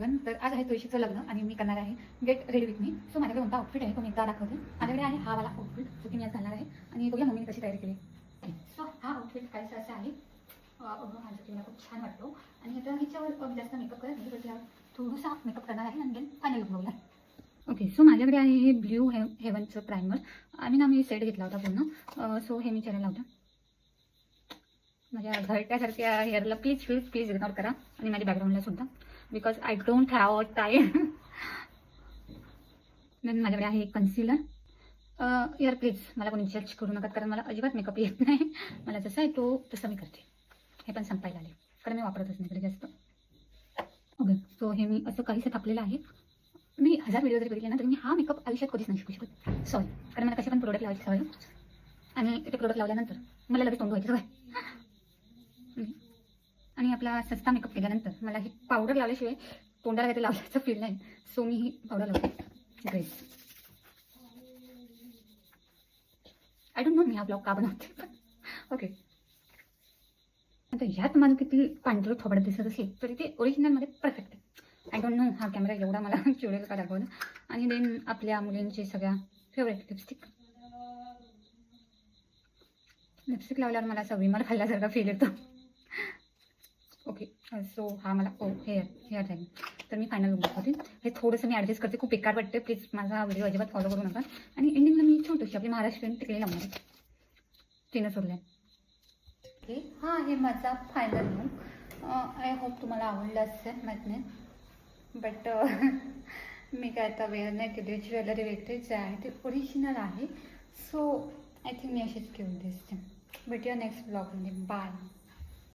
Everyone. तर आज आहे तुळशीचं लग्न आणि मी करणार आहे get ready with me. So माझ्याकडे कोणता आउटफिट आहे तो मी एकदा दाखवते. माझ्याकडे आहे हा वाला आउटफिट जो की मी आज घालणार आहे आणि बघूया मम्मीने कशी तयारी केली. सो हा आउटफिट काहीसा असा आहे हा जो की मला खूप छान वाटतो. आणि आता ह्याच्यावर जास्त मेकअप करत नाही, तर थोडासा मेकअप करणार आहे आणि देन फायनल लुक बघूया. ओके, सो माझ्याकडे आहे हे ब्ल्यू हेवनचं प्रायमर आणि ना मी सेट घेतला होता पूर्ण. सो हे मी चेहऱ्याला लावतो. माझ्या घरट्यासारख्या हेअरला प्लीज प्लीज प्लीज इग्नोर करा आणि माझ्या बॅकग्राऊंडला सुद्धा, because I don't have time. Then माझ्याकडे आहे एक कन्सिलर. यार प्लीज मला कोणी जज करू नका, कारण मला अजिबात मेकअप येत नाही. मला जसं आहे तो तसं मी करते. हे पण संपायला आले कारण मी वापरतच नाही कधी जास्त. ओके, सो हे मी असं काहीसं थापलेलं आहे. मी 1000 व्हिडिओ जरी बघितले ना तरी मी हा मेकअप आयुष्यात कधीच नाही शिकू शकत. सॉरी, कारण मला कसे पण प्रोडक्ट लावायची सवय आणि ते प्रोडक्ट लावल्यानंतर मला लगेच तोंड व्हायची सवय. आणि आपला सस्ता मेकअप केल्यानंतर मला ही पावडर लावल्याशिवाय तोंडाला काहीतरी लावल्याचं फील नाही. सो मी ही पावडर लावते ग्रेस. आय डोंट नो मी हा ब्लॉग का बनवते. ओके, आता ह्यात माझं किती पांढरं थोबडं दिसत असेल तरी ते ओरिजिनलमध्ये परफेक्ट आहे. आय डोंट नो हा कॅमेरा एवढा मला चिवडेल का दाखवलं. आणि देन आपल्या मुलींची सगळ्या फेवरेट लिपस्टिक. लिपस्टिक लावल्यावर मला असं विमल खाल्ल्यासारखा फील येतो. ओके, सो हा मला हेअर टाईम. तर मी फायनल लुक दाखवते. हे थोडंसं मी ॲडजस्ट करते, खूप बेकार वाटते. प्लीज माझा व्हिडिओ अजिबात फॉलो करू नका. आणि एंडिंगला मी छोटीशी आपली महाराष्ट्रीयन टिकली लावणार आहे. तिनं सोडल्या. ओके, हा आहे माझा फायनल लुक. आय होप तुम्हाला आवडलं असेल, माहीत नाही. बट मी काय आता वेअर नाही केली. ज्वेलरी वगैरे जे आहे ते ओरिजिनल आहे. सो आय थिंक मी अशीच घेऊन दिसते. भेटूया नेक्स्ट ब्लॉगमध्ये. बाय.